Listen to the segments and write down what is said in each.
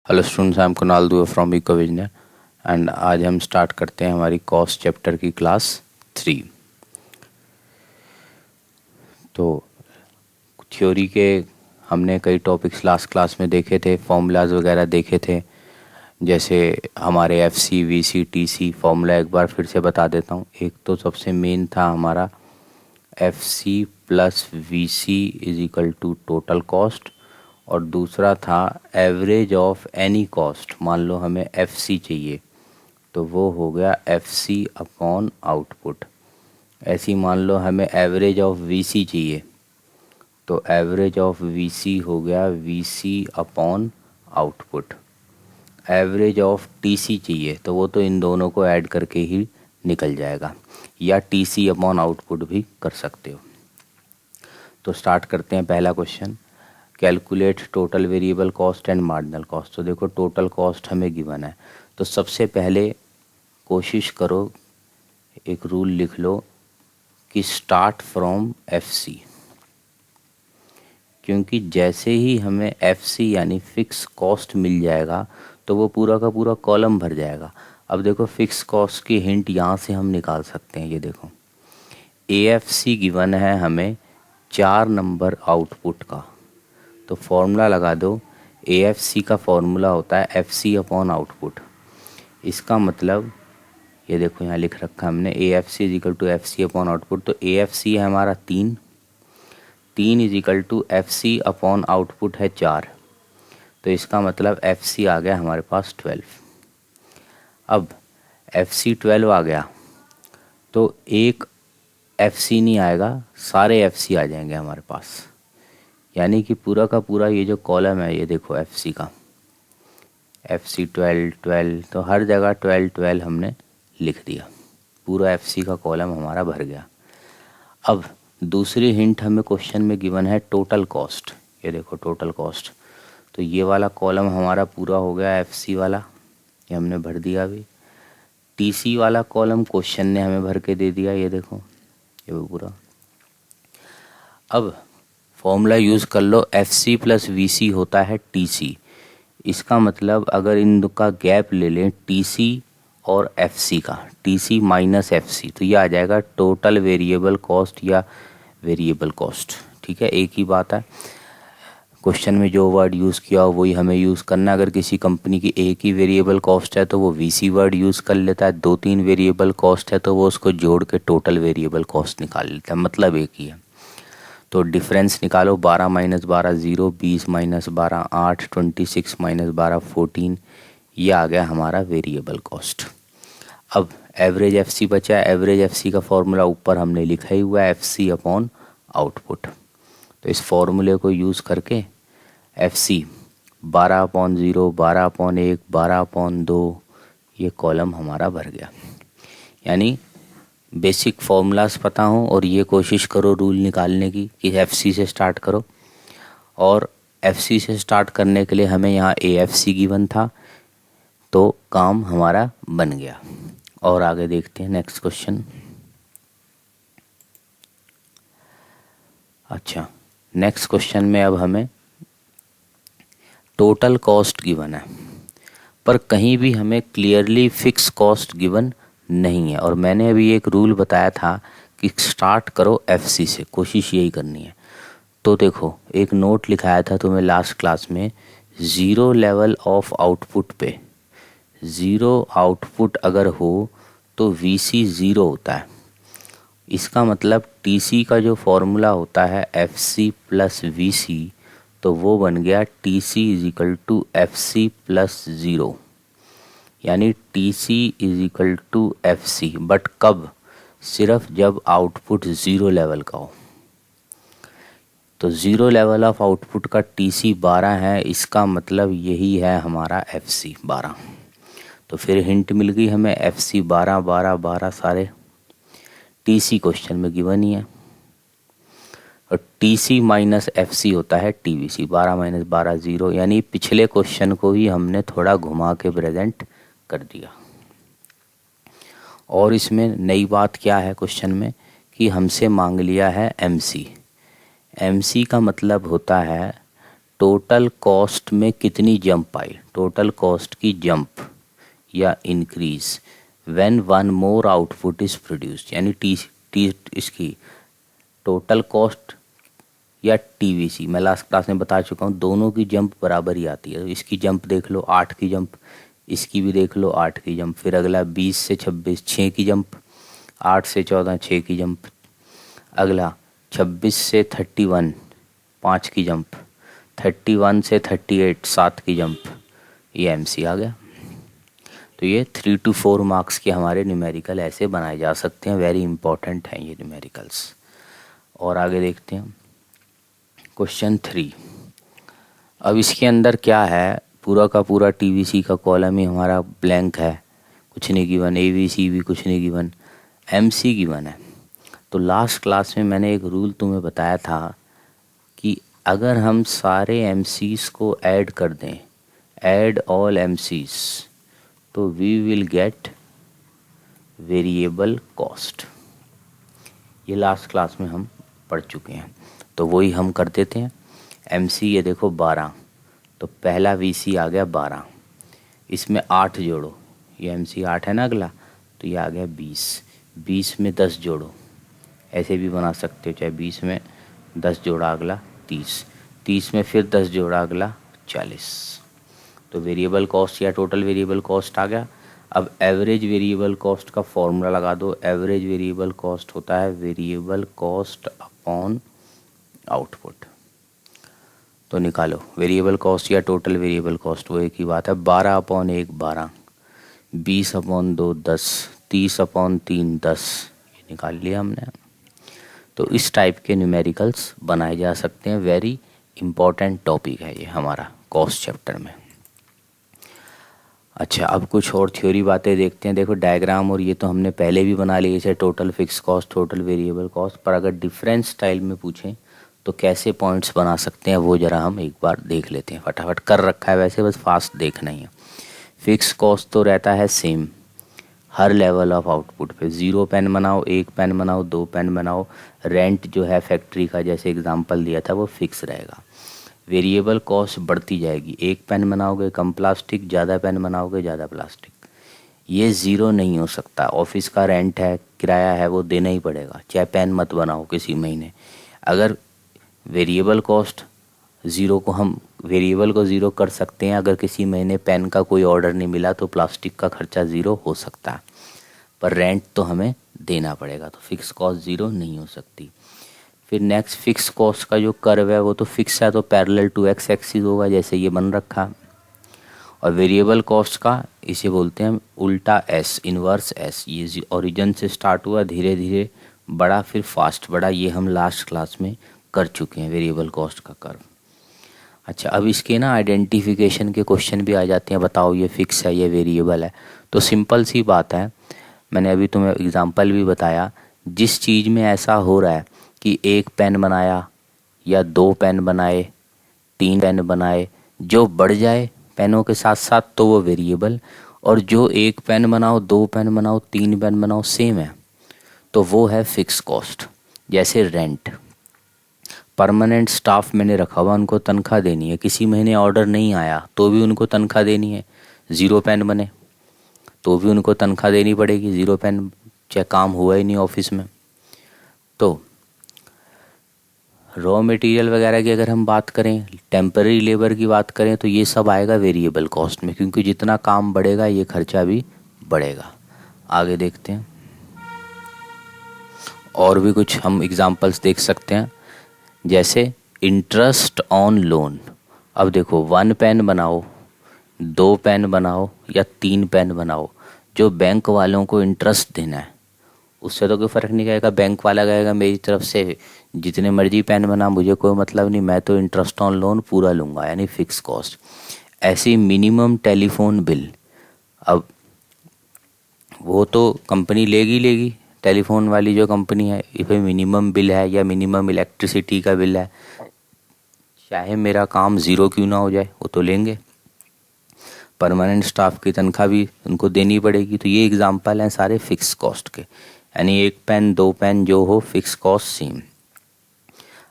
Hello students, I am Kunal दुआ from eco विजनर and आज हम स्टार्ट करते हैं हमारी कॉस्ट चैप्टर की क्लास 3। तो थ्योरी के हमने कई टॉपिक्स लास्ट क्लास में देखे थे, फॉर्मूलाज वगैरह देखे थे, जैसे हमारे एफसी, वीसी, टीसी फॉर्मूला एक बार फिर से बता देता हूँ। एक तो सबसे मेन था हमारा FC plus VC is equal to total cost, और दूसरा था एवरेज ऑफ एनी कॉस्ट। मान लो हमें एफसी चाहिए तो वो हो गया एफसी अपॉन आउटपुट। ऐसी मान लो हमें एवरेज ऑफ वीसी चाहिए तो एवरेज ऑफ वीसी हो गया VC upon output. Average of TC चाहिए तो वो तो इन दोनों को ऐड करके ही निकल जाएगा, या टीसी अपॉन आउटपुट भी कर सकते हो। तो स्टार्ट करते हैं। पहला question, calculate total variable cost and marginal cost. तो देखो टोटल कॉस्ट हमें गिवन है, तो सबसे पहले कोशिश करो, एक रूल लिख लो कि स्टार्ट फ्रॉम एफसी, क्योंकि जैसे ही हमें एफसी यानी फिक्स कॉस्ट मिल जाएगा तो वो पूरा का पूरा कॉलम भर जाएगा। अब देखो फिक्स कॉस्ट की हिंट यहाँ से हम निकाल सकते हैं। ये देखो एएफसी गिवन है हमें 4 नंबर आउटपुट का, तो फॉर्मूला लगा दो। एएफसी का फॉर्मूला होता है एफसी अपॉन आउटपुट। इसका मतलब ये देखो यहाँ लिख रखा है हमने AFC is equal to FC upon output. तो एएफसी है हमारा 3 is equal to FC upon output है 4, तो इसका मतलब एफसी आ गया हमारे पास 12। अब एफसी 12 आ गया तो एक एफसी नहीं आएगा, सारे एफसी आ जाएंगे हमारे पास। यानी कि पूरा का पूरा ये जो कॉलम है, ये देखो एफसी का, एफसी 12 12, तो हर जगह 12 12 हमने लिख दिया, पूरा एफसी का कॉलम हमारा भर गया। अब दूसरी हिंट हमें क्वेश्चन में गिवन है टोटल कॉस्ट। ये देखो टोटल कॉस्ट, तो ये वाला कॉलम हमारा पूरा हो गया एफसी वाला, ये हमने भर दिया अभी। टीसी वाला कॉलम क्वेश्चन ने हमें भर के दे दिया, ये देखो ये वो पूरा। अब फॉर्मूला यूज़ कर लो, एफसी प्लस वीसी होता है टीसी। इसका मतलब अगर इन दो का गैप ले लें टीसी और एफसी का, टीसी माइनस एफसी, तो ये आ जाएगा टोटल वेरिएबल कॉस्ट या वेरिएबल कॉस्ट। ठीक है, एक ही बात है। क्वेश्चन में जो वर्ड यूज़ किया हो वही हमें यूज़ करना। अगर किसी कंपनी की एक ही वेरिएबल कॉस्ट है तो वो वीसी वर्ड यूज़ कर लेता है, 2-3 वेरिएबल कॉस्ट है तो वो उसको जोड़ के टोटल वेरिएबल कॉस्ट निकाल लेता है, मतलब एक ही है। तो डिफरेंस निकालो, 12 माइनस 12 0, 20 माइनस 12 8, 26 माइनस 12 14, ये आ गया हमारा वेरिएबल कॉस्ट। अब एवरेज एफसी बचा है। एवरेज एफसी का फॉर्मूला ऊपर हमने लिखा ही हुआ है एफसी अपॉन आउटपुट। तो इस फॉर्मूले को यूज़ करके एफसी 12/0, 12/1, 12/2, ये कॉलम हमारा भर गया। यानी बेसिक फॉर्मूलाज पता हो और ये कोशिश करो रूल निकालने की कि एफसी से स्टार्ट करो, और एफसी से स्टार्ट करने के लिए हमें यहाँ एएफसी गिवन था, तो काम हमारा बन गया। और आगे देखते हैं नेक्स्ट क्वेश्चन। अच्छा, नेक्स्ट क्वेश्चन में अब हमें टोटल कॉस्ट गिवन है, पर कहीं भी हमें क्लियरली फिक्स कॉस्ट गिवन नहीं है। और मैंने अभी एक रूल बताया था कि स्टार्ट करो एफसी से, कोशिश यही करनी है। तो देखो एक नोट लिखाया था तुम्हें लास्ट क्लास में, ज़ीरो लेवल ऑफ आउटपुट पे, ज़ीरो आउटपुट अगर हो तो वीसी ज़ीरो होता है। इसका मतलब टीसी का जो फॉर्मूला होता है एफसी प्लस वीसी, तो वो बन गया TC is equal to FC plus zero, यानी TC is equal to FC. But कब? सिर्फ जब आउटपुट ज़ीरो लेवल का हो। तो ज़ीरो लेवल ऑफ आउटपुट का टीसी 12 है, इसका मतलब यही है हमारा एफसी 12। तो फिर हिंट मिल गई हमें, एफसी 12 12 12 सारे टीसी क्वेश्चन में गिवन ही है, और टीसी माइनस एफसी होता है टीवीसी, 12 माइनस 12 0। यानी पिछले क्वेश्चन को ही हमने थोड़ा घुमा के प्रेजेंट कर दिया। और इसमें नई बात क्या है क्वेश्चन में कि हमसे मांग लिया है एमसी। एमसी का मतलब होता है टोटल कॉस्ट में कितनी जंप आई। टोटल कॉस्ट की जंप या increase when one more output is produced, यानी टी इसकी टोटल कॉस्ट या टीवीसी, मैं लास्ट क्लास में बता चुका हूँ, दोनों की जंप बराबर ही आती है। इसकी जंप देख लो 8 की जंप, इसकी भी देख लो 8 की जंप, फिर अगला 20 से 26 6 की जंप, 8 से 14 6 की जंप, अगला 26 से 31 5 की जंप, 31 से 38 7 की जंप। ये एमसी आ गया। तो ये 3 to 4 मार्क्स के हमारे न्यूमेरिकल ऐसे बनाए जा सकते हैं, वेरी इंपॉर्टेंट हैं ये न्यूमेरिकल्स। और आगे देखते हैं क्वेश्चन 3। अब इसके अंदर क्या है, पूरा का पूरा टीवीसी का कॉलम ही हमारा ब्लैंक है, कुछ नहीं गिवन, एवीसी भी कुछ नहीं गिवन, एमसी गिवन है। तो लास्ट क्लास में मैंने एक रूल तुम्हें बताया था कि अगर हम सारे एमसीज को ऐड कर दें, add all MCs, so we will get variable cost. ये लास्ट क्लास में हम पढ़ चुके हैं, तो वही हम कर देते हैं। एमसी ये देखो 12, तो पहला वीसी आ गया 12, इसमें 8 जोड़ो, ये एमसी 8 है ना अगला, तो ये आ गया 20, 20 में 10 जोड़ो, ऐसे भी बना सकते हो, चाहे 20 में 10 जोड़ा अगला 30, 30 में फिर 10 जोड़ा अगला 40। तो वेरिएबल कॉस्ट या टोटल वेरिएबल कॉस्ट आ गया। अब एवरेज वेरिएबल कॉस्ट का फॉर्मूला लगा दो। एवरेज वेरिएबल कॉस्ट होता है वेरिएबल कॉस्ट अपॉन आउटपुट। तो निकालो वेरिएबल कॉस्ट या टोटल वेरिएबल कॉस्ट, वो एक ही बात है। 12/1 12, 20/2 10, 30/3 10, ये निकाल लिया हमने। तो इस टाइप के न्यूमेरिकल्स बनाए जा सकते हैं, वेरी इंपॉर्टेंट टॉपिक है ये हमारा कॉस्ट चैप्टर में। अच्छा, अब कुछ और थ्योरी बातें देखते हैं। देखो डायग्राम और ये तो हमने पहले भी बना लिए, जैसे total fix cost, total variable cost, पर अगर डिफरेंट स्टाइल में पूछें तो कैसे पॉइंट्स बना सकते हैं वो ज़रा हम एक बार देख लेते हैं। फटाफट कर रखा है वैसे, बस फास्ट देखना ही है। फिक्स कॉस्ट तो रहता है same her level of output पे, 0 पेन बनाओ, 1 पेन बनाओ, 2 पेन बनाओ। रेंट जो है फैक्ट्री का, जैसे एग्जांपल दिया था, वो फिक्स रहेगा। वेरिएबल कॉस्ट बढ़ती जाएगी, 1 पेन बनाओगे कम प्लास्टिक, ज़्यादा पेन बनाओगे ज़्यादा प्लास्टिक। ये ज़ीरो नहीं हो सकता। ऑफिस का रेंट है, किराया है, वो देना ही पड़ेगा, चाहे पेन मत बनाओ किसी महीने। अगर वेरिएबल कॉस्ट ज़ीरो को हम वेरिएबल को ज़ीरो कर सकते हैं, अगर किसी महीने पेन का कोई ऑर्डर नहीं मिला तो प्लास्टिक का खर्चा ज़ीरो हो सकता है, पर रेंट तो हमें देना पड़ेगा, तो फिक्स कॉस्ट ज़ीरो नहीं हो सकती। फिर नेक्स्ट, फिक्स कॉस्ट का जो कर्व है वो तो फिक्स है, तो पैरेलल टू एक्स एक्सिस होगा, जैसे ये बन रखा। और वेरिएबल कॉस्ट का इसे बोलते हैं उल्टा एस, इन्वर्स एस। ये ओरिजिन से स्टार्ट हुआ, धीरे धीरे बढ़ा, फिर फास्ट बढ़ा। ये हम लास्ट क्लास में कर चुके हैं वेरिएबल कॉस्ट का कर्व। अच्छा, अब इसके ना आइडेंटिफिकेशन के क्वेश्चन भी आ जाते हैं। बताओ ये फिक्स है, ये वेरिएबल है। तो सिंपल सी बात है, मैंने अभी तुम्हें एग्जांपल भी बताया। जिस चीज़ में ऐसा हो रहा है कि 1 पेन बनाया या 2 पेन बनाए, 3 पेन बनाए, जो बढ़ जाए पेनों के साथ साथ, तो वो वेरिएबल। और जो 1 पेन बनाओ, 2 पेन बनाओ, 3 पेन बनाओ, सेम है, तो वो है फिक्स कॉस्ट। जैसे रेंट, परमानेंट स्टाफ मैंने रखा हुआ, उनको तनख्वाह देनी है, किसी महीने ऑर्डर नहीं आया तो भी उनको तनख्वाह देनी है। 0 पेन बने तो भी उनको तनख्वाह देनी पड़ेगी, 0 पेन, चाहे काम हुआ ही नहीं ऑफिस में। तो रॉ मटेरियल वगैरह की अगर हम बात करें, टेम्पररी लेबर की बात करें, तो ये सब आएगा वेरिएबल कॉस्ट में, क्योंकि जितना काम बढ़ेगा ये खर्चा भी बढ़ेगा। आगे देखते हैं, और भी कुछ हम एग्जांपल्स देख सकते हैं, जैसे इंटरेस्ट ऑन लोन। अब देखो 1 पेन बनाओ, 2 पेन बनाओ या 3 पेन बनाओ, जो बैंक वालों को इंटरेस्ट देना है उससे तो कोई फ़र्क नहीं कहेगा। बैंक वाला कहेगा मेरी तरफ से जितने मर्जी पेन बना, मुझे कोई मतलब नहीं, मैं तो इंटरेस्ट ऑन लोन पूरा लूँगा, यानी फिक्स कॉस्ट। ऐसी मिनिमम टेलीफोन बिल, अब वो तो कंपनी लेगी, टेलीफोन वाली जो कंपनी है, इस पर मिनिमम बिल है या मिनिमम इलेक्ट्रिसिटी का बिल है, चाहे मेरा काम 0 क्यों ना हो जाए, वो तो लेंगे। परमानेंट स्टाफ की तनख्वाह भी उनको देनी पड़ेगी। तो ये एग्जांपल हैं सारे फिक्स कॉस्ट के, यानी 1 पेन 2 पेन जो हो, फिक्स कॉस्ट सेम।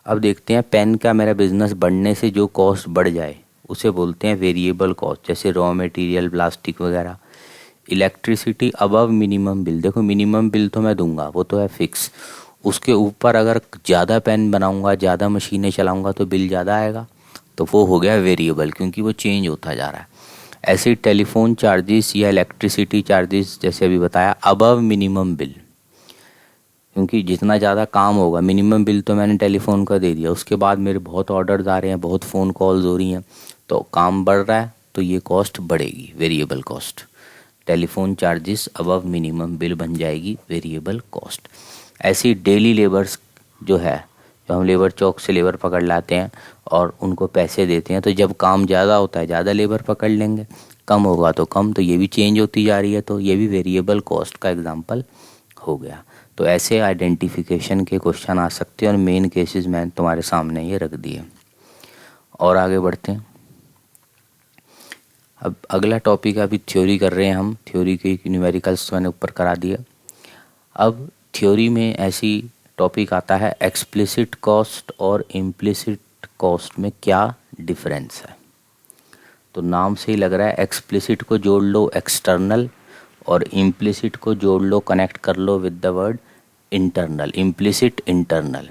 अब देखते हैं पेन का मेरा बिजनेस बढ़ने से जो कॉस्ट बढ़ जाए उसे बोलते हैं वेरिएबल कॉस्ट, जैसे रॉ मटेरियल, प्लास्टिक वगैरह। इलेक्ट्रिसिटी अबव मिनिमम बिल, देखो मिनिमम बिल तो मैं दूंगा, वो तो है फिक्स, उसके ऊपर अगर ज़्यादा पेन बनाऊंगा, ज़्यादा मशीनें चलाऊंगा तो बिल ज़्यादा आएगा, तो वो हो गया वेरिएबल, क्योंकि वो चेंज होता जा रहा है। ऐसे ही टेलीफोन चार्जेस या इलेक्ट्रिसिटी चार्जेस, जैसे अभी बताया, अबव मिनिमम बिल, क्योंकि जितना ज़्यादा काम होगा, मिनिमम बिल तो मैंने टेलीफोन का दे दिया, उसके बाद मेरे बहुत ऑर्डर्स आ रहे हैं, बहुत फ़ोन कॉल्स हो रही हैं, तो काम बढ़ रहा है, तो ये कॉस्ट बढ़ेगी, variable cost. Telephone charges above minimum bill बन जाएगी वेरिएबल कॉस्ट। ऐसी डेली लेबर्स जो है, जो हम लेबर चौक से लेबर पकड़ लाते हैं और उनको पैसे देते हैं, तो जब काम ज़्यादा होता है ज़्यादा लेबर पकड़ लेंगे, कम होगा तो कम, तो ये भी चेंज होती जा रही है, तो ये भी वेरिएबल कॉस्ट का एग्जांपल हो गया। तो ऐसे आइडेंटिफिकेशन के क्वेश्चन आ सकते हैं, और मेन केसेस मैंने तुम्हारे सामने ये रख दिए। और आगे बढ़ते हैं। अब अगला टॉपिक, अभी थ्योरी कर रहे हैं हम, थ्योरी के न्यूमेरिकल्स मैंने ऊपर करा दिया। अब थ्योरी में ऐसी टॉपिक आता है, एक्सप्लिसिट कॉस्ट और इम्प्लिसिट कॉस्ट में क्या डिफरेंस है। तो नाम से ही लग रहा है, एक्सप्लिसिट को जोड़ लो एक्सटर्नल, और इम्प्लिसिट को जोड़ लो, कनेक्ट कर लो with the word internal, implicit internal.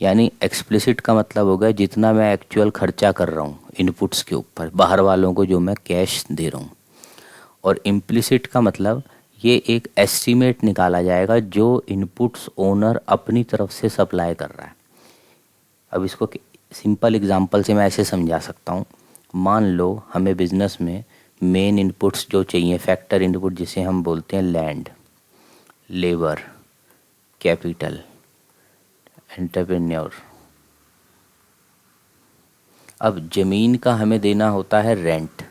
यानी एक्सप्लिसिट का मतलब होगा जितना मैं एक्चुअल खर्चा कर रहा हूँ इनपुट्स के ऊपर, बाहर वालों को जो मैं कैश दे रहा हूँ। और इम्प्लिसिट का मतलब ये एक एस्टीमेट निकाला जाएगा जो इनपुट्स ओनर अपनी तरफ से सप्लाई कर रहा है। अब इसको सिंपल एग्जांपल से मैं ऐसे समझा सकता हूँ। मान लो हमें बिजनेस में मेन इनपुट्स जो चाहिए, फैक्टर इनपुट जिसे हम बोलते हैं लैंड, लेबर, कैपिटल, एंटरप्रेन्योर। अब ज़मीन का हमें देना होता है रेंट,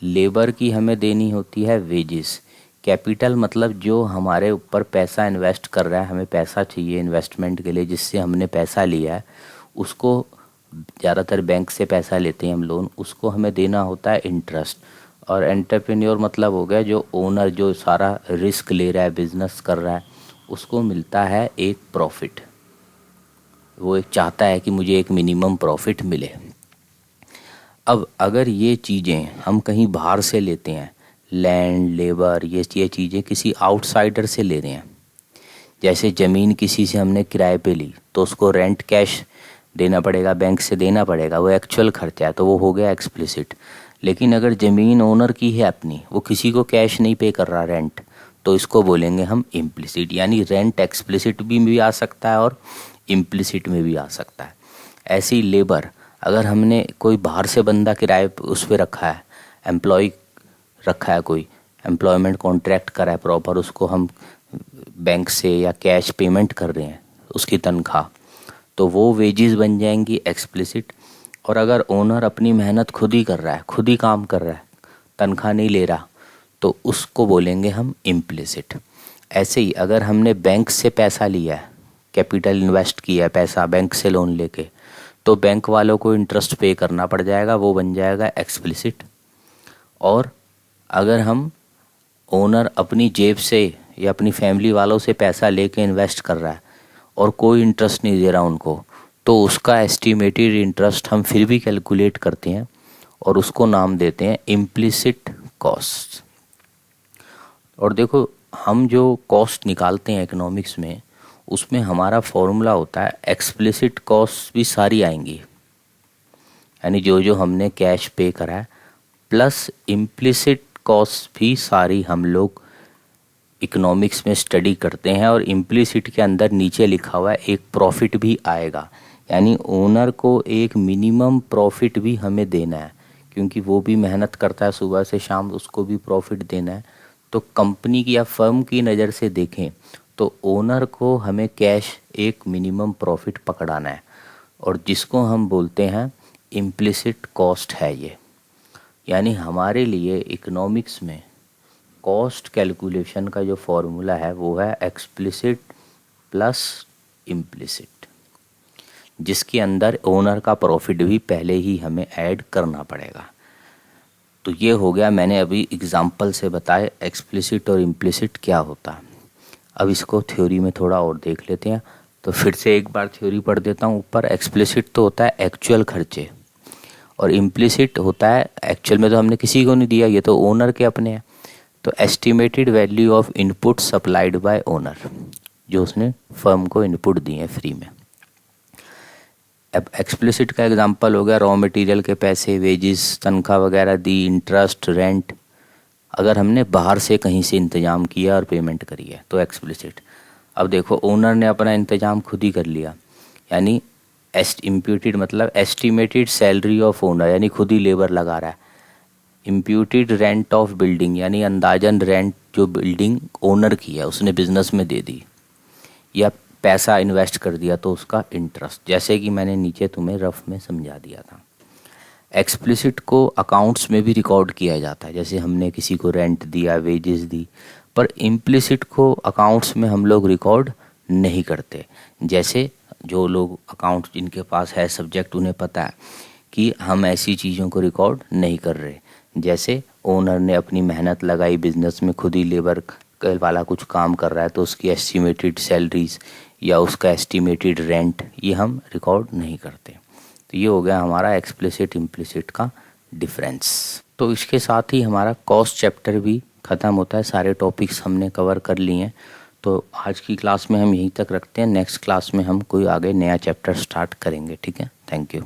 लेबर की हमें देनी होती है वेजेस, कैपिटल मतलब जो हमारे ऊपर पैसा इन्वेस्ट कर रहा है, हमें पैसा चाहिए इन्वेस्टमेंट के लिए, जिससे हमने पैसा लिया है, उसको ज़्यादातर बैंक से पैसा लेते हैं हम लोन, उसको हमें देना होता है इंटरेस्ट। और एंटरप्रेन्योर मतलब हो गया जो ओनर, जो सारा रिस्क ले रहा है, बिजनेस कर रहा है, उसको मिलता है एक प्रॉफिट। वो एक चाहता है कि मुझे एक मिनिमम प्रॉफिट मिले। अब अगर ये चीज़ें हम कहीं बाहर से लेते हैं, लैंड, लेबर, ये चीज़ें किसी आउटसाइडर से ले रहे हैं, जैसे ज़मीन किसी से हमने किराए पे ली, तो उसको रेंट कैश देना पड़ेगा, बैंक से देना पड़ेगा, वो एक्चुअल खर्चा है, तो वो हो गया एक्सप्लिसिट। लेकिन अगर ज़मीन ओनर की है अपनी, वो किसी को कैश नहीं पे कर रहा रेंट, तो इसको बोलेंगे हम इम्प्लिसिट। यानी रेंट एक्सप्लिसिट भी आ सकता है और इम्प्लिसिट में भी आ सकता है। ऐसे ही लेबर, अगर हमने कोई बाहर से बंदा किराए उस पर रखा है, एम्प्लॉय रखा है, कोई एम्प्लॉयमेंट कॉन्ट्रैक्ट करा है प्रॉपर, उसको हम बैंक से या कैश पेमेंट कर रहे हैं उसकी तनख्वाह, तो वो वेजेस बन जाएंगी एक्सप्लिसिट। और अगर ओनर अपनी मेहनत खुद ही कर रहा है, खुद ही काम कर रहा है, तनख्वाह नहीं ले रहा, तो उसको बोलेंगे हम इम्प्लिसिट। ऐसे ही अगर हमने बैंक से पैसा लिया है, कैपिटल इन्वेस्ट किया है, पैसा बैंक से लोन लेके, तो बैंक वालों को इंटरेस्ट पे करना पड़ जाएगा, वो बन जाएगा एक्सप्लिसिट। और अगर हम ओनर अपनी जेब से या अपनी फैमिली वालों से पैसा लेके इन्वेस्ट कर रहा है और कोई इंटरेस्ट नहीं दे रहा उनको, तो उसका एस्टिमेटेड इंटरेस्ट हम फिर भी कैलकुलेट करते हैं और उसको नाम देते हैं इम्प्लिसिट कॉस्ट। और देखो, हम जो कॉस्ट निकालते हैं इकोनॉमिक्स में, उसमें हमारा फॉर्मूला होता है, एक्सप्लिसिट कॉस्ट भी सारी आएंगी, यानी जो जो हमने कैश पे करा है, प्लस इम्प्लिसिट कॉस्ट भी सारी हम लोग इकोनॉमिक्स में स्टडी करते हैं। और इम्प्लिसिट के अंदर नीचे लिखा हुआ है एक प्रॉफिट भी आएगा, यानी ओनर को एक मिनिमम प्रॉफिट भी हमें देना है, क्योंकि वो भी मेहनत करता है सुबह से शाम, उसको भी प्रॉफिट देना है। तो कंपनी की या फर्म की नज़र से देखें तो ओनर को हमें कैश एक मिनिमम प्रॉफिट पकड़ाना है, और जिसको हम बोलते हैं इम्प्लिसिट कॉस्ट है ये। यानी हमारे लिए इकोनॉमिक्स में कॉस्ट कैलकुलेशन का जो फॉर्मूला है वो है एक्सप्लिसिट प्लस इम्प्लिसिट, जिसके अंदर ओनर का प्रॉफिट भी पहले ही हमें ऐड करना पड़ेगा। तो ये हो गया, मैंने अभी एग्जाम्पल से बताया एक्सप्लिसिट और इम्प्लिसिट क्या होता है। अब इसको थ्योरी में थोड़ा और देख लेते हैं। तो फिर से एक बार थ्योरी पढ़ देता हूँ ऊपर। एक्सप्लिसिट तो होता है एक्चुअल खर्चे, और इम्प्लिसिट होता है एक्चुअल में तो हमने किसी को नहीं दिया, ये तो ओनर के अपने हैं। तो estimated value of input supplied by owner, जो उसने फर्म को इनपुट दिए फ्री में। अब एक्सप्लिसिट का एग्जांपल हो गया रॉ मटेरियल के पैसे, वेजिस, तनख्वाह वगैरह दी, इंटरेस्ट, रेंट, अगर हमने बाहर से कहीं से इंतज़ाम किया और पेमेंट करी है तो एक्सप्लिसिट। अब देखो ओनर ने अपना इंतज़ाम खुद ही कर लिया, यानी इम्प्यूटेड मतलब एस्टिमेटेड सैलरी ऑफ ओनर, यानी खुद ही लेबर लगा रहा है। इम्प्यूटेड रेंट ऑफ बिल्डिंग, यानी अंदाजन रेंट जो बिल्डिंग ओनर की है उसने बिजनेस में दे दी, या पैसा इन्वेस्ट कर दिया तो उसका इंटरेस्ट, जैसे कि मैंने नीचे तुम्हें रफ में समझा दिया था। एक्सप्लिसिट को अकाउंट्स में भी रिकॉर्ड किया जाता है, जैसे हमने किसी को रेंट दिया, वेजेस दी, पर इम्प्लिसिट को अकाउंट्स में हम लोग रिकॉर्ड नहीं करते। जैसे जो लोग अकाउंट जिनके पास है सब्जेक्ट, उन्हें पता है कि हम ऐसी चीज़ों को रिकॉर्ड नहीं कर रहे। जैसे ओनर ने अपनी मेहनत लगाई बिजनेस में, खुद ही लेबर वाला कुछ काम कर रहा है तो उसकी एस्टिमेटेड सैलरीज या उसका एस्टिमेटेड रेंट ये हम रिकॉर्ड नहीं करते। तो ये हो गया हमारा एक्सप्लिसिट इम्प्लिसिट का डिफरेंस। तो इसके साथ ही हमारा कॉस्ट चैप्टर भी ख़त्म होता है, सारे टॉपिक्स हमने कवर कर लिए हैं। तो आज की क्लास में हम यहीं तक रखते हैं, नेक्स्ट क्लास में हम कोई आगे नया चैप्टर स्टार्ट करेंगे। ठीक है, थैंक यू।